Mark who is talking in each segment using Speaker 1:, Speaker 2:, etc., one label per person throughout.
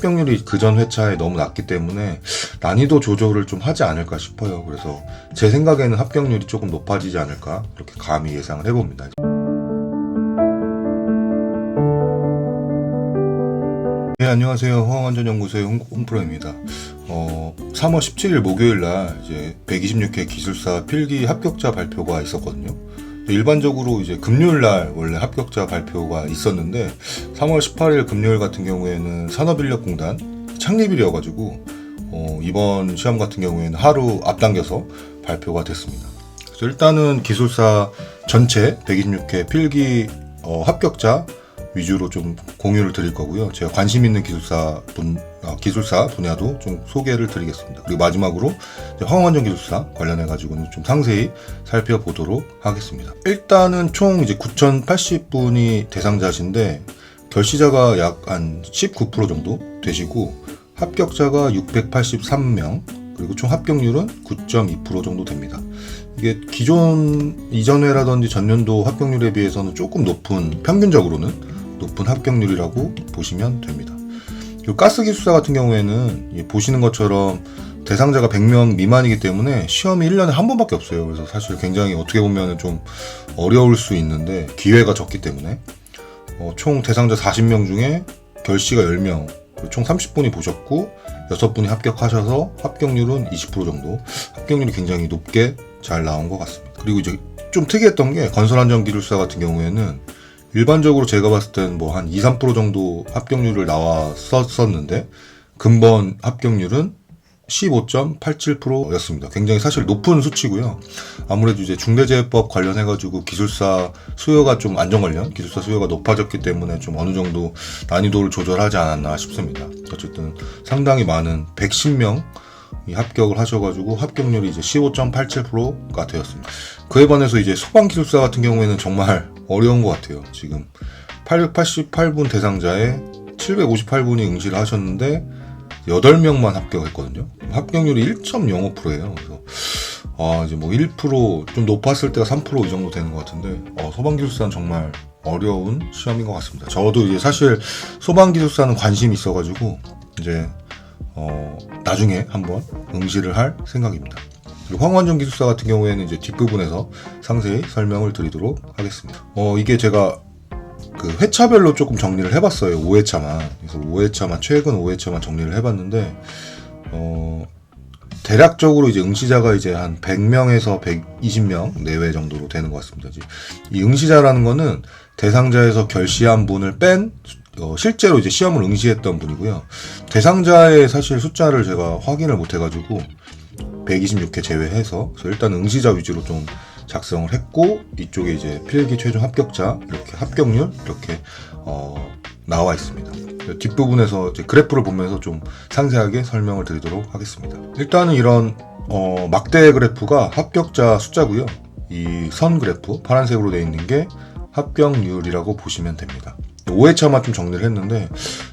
Speaker 1: 합격률이 그전 회차에 너무 낮기 때문에 난이도 조절을 좀 하지 않을까 싶어요. 그래서 제 생각에는 합격률이 조금 높아지지 않을까 그렇게 감히 예상을 해봅니다. 네, 안녕하세요. 호황안전연구소의 홍프로입니다. 3월 17일 목요일날 이제 126회 기술사 필기 합격자 발표가 있었거든요. 일반적으로 이제 금요일날 원래 합격자 발표가 있었는데 3월 18일 금요일 같은 경우에는 산업인력공단 창립일이어가지고 이번 시험 같은 경우에는 하루 앞당겨서 발표가 됐습니다. 그래서 일단은 기술사 전체 126회 필기 합격자 위주로 좀 공유를 드릴 거고요. 제가 관심 있는 기술사 분야도 좀 소개를 드리겠습니다. 그리고 마지막으로 화학안전 기술사 관련해 가지고는 좀 상세히 살펴보도록 하겠습니다. 일단은 총 이제 9,080분이 대상자신데 결시자가 약 한 19% 정도 되시고 합격자가 683명 그리고 총 합격률은 9.2% 정도 됩니다. 이게 기존 이전회라든지 전년도 합격률에 비해서는 조금 높은, 평균적으로는 높은 합격률이라고 보시면 됩니다. 그리고 가스기술사 같은 경우에는 보시는 것처럼 대상자가 100명 미만이기 때문에 시험이 1년에 한 번밖에 없어요. 그래서 사실 굉장히 어떻게 보면 좀 어려울 수 있는데 기회가 적기 때문에 총 대상자 40명 중에 결시가 10명, 총 30분이 보셨고 6분이 합격하셔서 합격률은 20% 정도, 합격률이 굉장히 높게 잘 나온 것 같습니다. 그리고 이제 좀 특이했던 게 건설안전기술사 같은 경우에는 일반적으로 제가 봤을 땐 뭐 한 2, 3% 정도 합격률을 나왔었는데 근본 합격률은 15.87%였습니다. 굉장히 사실 높은 수치고요. 아무래도 이제 중대재해법 관련해가지고 기술사 수요가 좀 안전 관련 기술사 수요가 높아졌기 때문에 좀 어느 정도 난이도를 조절하지 않았나 싶습니다. 어쨌든 상당히 많은 110명 합격을 하셔가지고 합격률이 이제 15.87%가 되었습니다. 그에 반해서 이제 소방기술사 같은 경우에는 정말 어려운 것 같아요. 지금 888분 대상자에 758분이 응시를 하셨는데 8명만 합격했거든요. 합격률이 1.05%예요. 그래서 이제 뭐 1%좀 높았을 때가 3% 이 정도 되는 것 같은데 소방기술사는 정말 어려운 시험인 것 같습니다. 저도 이제 사실 소방기술사는 관심이 있어가지고 이제 나중에 한번 응시를 할 생각입니다. 그리고 화학안전기술사 같은 경우에는 이제 뒷부분에서 상세히 설명을 드리도록 하겠습니다. 이게 제가 그 회차별로 조금 정리를 해봤어요. 5회차만. 그래서 5회차만, 최근 5회차만 정리를 해봤는데, 대략적으로 이제 응시자가 이제 한 100명에서 120명 내외 정도로 되는 것 같습니다. 이 응시자라는 거는 대상자에서 결시한 분을 뺀 실제로 이제 시험을 응시했던 분이고요. 대상자의 사실 숫자를 제가 확인을 못 해가지고 126회 제외해서 일단 응시자 위주로 좀 작성을 했고 이쪽에 이제 필기 최종 합격자 이렇게 합격률 이렇게 나와 있습니다. 뒷부분에서 이제 그래프를 보면서 좀 상세하게 설명을 드리도록 하겠습니다. 일단은 이런 막대 그래프가 합격자 숫자고요. 이 선 그래프 파란색으로 되어 있는 게 합격률이라고 보시면 됩니다. 5회차만 좀 정리를 했는데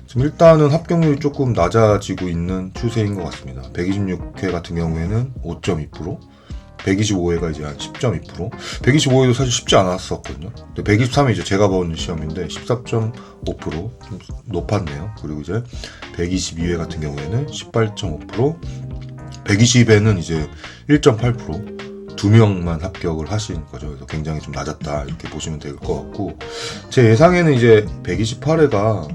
Speaker 1: 지금 일단은 합격률이 조금 낮아지고 있는 추세인 것 같습니다. 126회 같은 경우에는 5.2%, 125회가 이제 한 10.2%, 125회도 사실 쉽지 않았었거든요. 123회 이제 제가 본 시험인데 14.5% 좀 높았네요. 그리고 이제 122회 같은 경우에는 18.5%, 120회는 이제 1.8%. 2명만 합격을 하신 거죠. 그래서 굉장히 좀 낮았다 이렇게 보시면 될 것 같고 제 예상에는 이제 128회가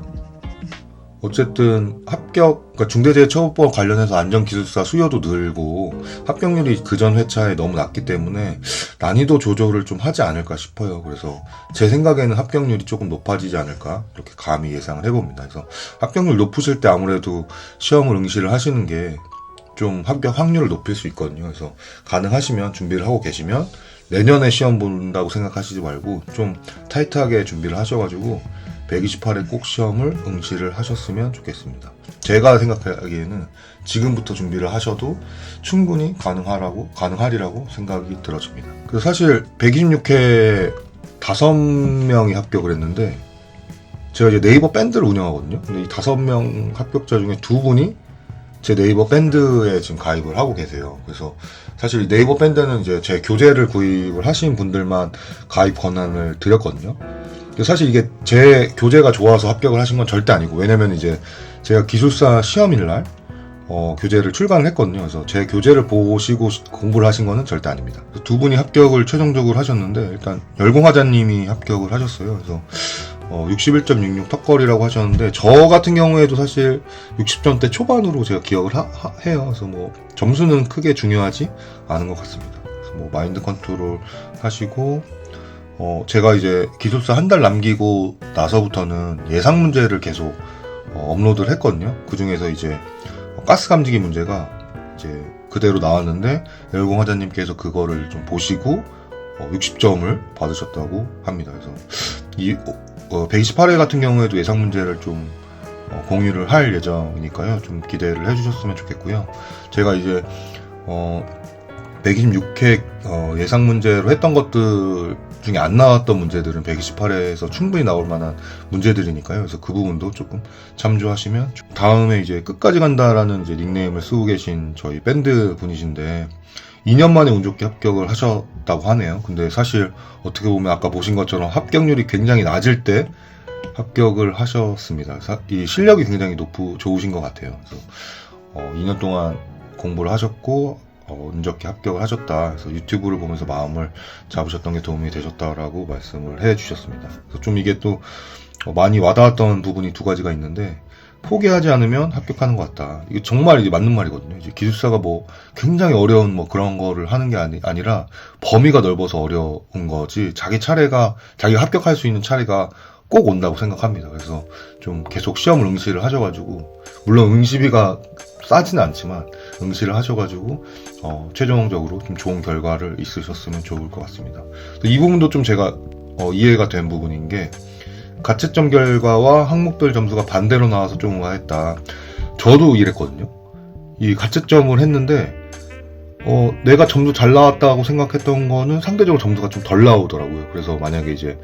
Speaker 1: 어쨌든 그러니까 중대재해처벌법 관련해서 안전기술사 수요도 늘고 합격률이 그전 회차에 너무 낮기 때문에 난이도 조절을 좀 하지 않을까 싶어요. 그래서 제 생각에는 합격률이 조금 높아지지 않을까 이렇게 감히 예상을 해봅니다. 그래서 합격률 높으실 때 아무래도 시험을 응시를 하시는 게 좀 합격 확률을 높일 수 있거든요. 그래서 가능하시면 준비를 하고 계시면 내년에 시험 본다고 생각하시지 말고 좀 타이트하게 준비를 하셔가지고 128회 꼭 시험을 응시를 하셨으면 좋겠습니다. 제가 생각하기에는 지금부터 준비를 하셔도 충분히 가능하리라고 생각이 들어집니다. 그래서 사실 126회 5명이 합격을 했는데 제가 이제 네이버 밴드를 운영하거든요. 근데 이 5명 합격자 중에 2분이 제 네이버 밴드에 지금 가입을 하고 계세요. 그래서 사실 네이버 밴드는 이제 제 교재를 구입을 하신 분들만 가입 권한을 드렸거든요. 근데 사실 이게 제 교재가 좋아서 합격을 하신 건 절대 아니고, 왜냐면 이제 제가 기술사 시험일 날 교재를 출간을 했거든요. 그래서 제 교재를 보시고 공부를 하신 거는 절대 아닙니다. 두 분이 합격을 최종적으로 하셨는데, 일단 열공화자님이 합격을 하셨어요. 그래서 61.66 턱걸이라고 하셨는데, 저 같은 경우에도 사실 60점대 초반으로 제가 기억을 해요. 그래서 뭐 점수는 크게 중요하지 않은 것 같습니다. 그래서 뭐 마인드 컨트롤 하시고, 제가 이제 기술사 한 달 남기고 나서부터는 예상 문제를 계속 업로드를 했거든요. 그 중에서 이제 가스 감지기 문제가 이제 그대로 나왔는데, 열공화자님께서 그거를 좀 보시고 60점을 받으셨다고 합니다. 그래서 이 128회 같은 경우에도 예상 문제를 좀 공유를 할 예정이니까요. 좀 기대를 해주셨으면 좋겠고요. 제가 이제 126회 예상 문제로 했던 것들 중에 안 나왔던 문제들은 128회에서 충분히 나올 만한 문제들이니까요. 그래서 그 부분도 조금 참조하시면, 다음에 이제 끝까지 간다라는 이제 닉네임을 쓰고 계신 저희 밴드 분이신데 2년 만에 운 좋게 합격을 하셨다고 하네요. 근데 사실 어떻게 보면 아까 보신 것처럼 합격률이 굉장히 낮을 때 합격을 하셨습니다. 이 실력이 굉장히 좋으신 것 같아요. 그래서 2년 동안 공부를 하셨고 운 좋게 합격을 하셨다. 그래서 유튜브를 보면서 마음을 잡으셨던 게 도움이 되셨다라고 말씀을 해주셨습니다. 그래서 좀 이게 또 많이 와닿았던 부분이 두 가지가 있는데, 포기하지 않으면 합격하는 것 같다. 이게 정말 이제 맞는 말이거든요. 이제 기술사가 뭐 굉장히 어려운 뭐 그런 거를 하는 게 아니라 범위가 넓어서 어려운 거지, 자기가 합격할 수 있는 차례가 꼭 온다고 생각합니다. 그래서 좀 계속 시험을 응시를 하셔가지고, 물론 응시비가 싸지는 않지만 응시를 하셔가지고 최종적으로 좀 좋은 결과를 있으셨으면 좋을 것 같습니다. 이 부분도 좀 제가 이해가 된 부분인 게, 가채점 결과와 항목별 점수가 반대로 나와서 좀 의아했다. 저도 이랬거든요. 이 가채점을 했는데 내가 점수 잘 나왔다고 생각했던 거는 상대적으로 점수가 좀 덜 나오더라고요. 그래서 만약에 이제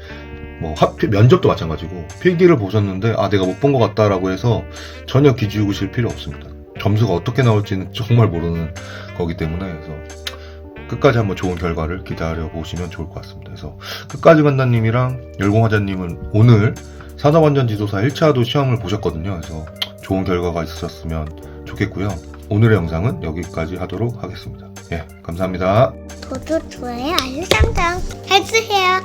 Speaker 1: 뭐 면접도 마찬가지고 필기를 보셨는데 내가 못 본 것 같다라고 해서 전혀 기죽으실 필요 없습니다. 점수가 어떻게 나올지는 정말 모르는 거기 때문에, 그래서 끝까지 한번 좋은 결과를 기다려 보시면 좋을 것 같습니다. 그래서 끝까지 간다님이랑 열공화자님은 오늘 산업안전지도사 1차도 시험을 보셨거든요. 그래서 좋은 결과가 있으셨으면 좋겠고요. 오늘의 영상은 여기까지 하도록 하겠습니다. 예, 감사합니다.
Speaker 2: 구독, 좋아요, 알림 설정 해주세요.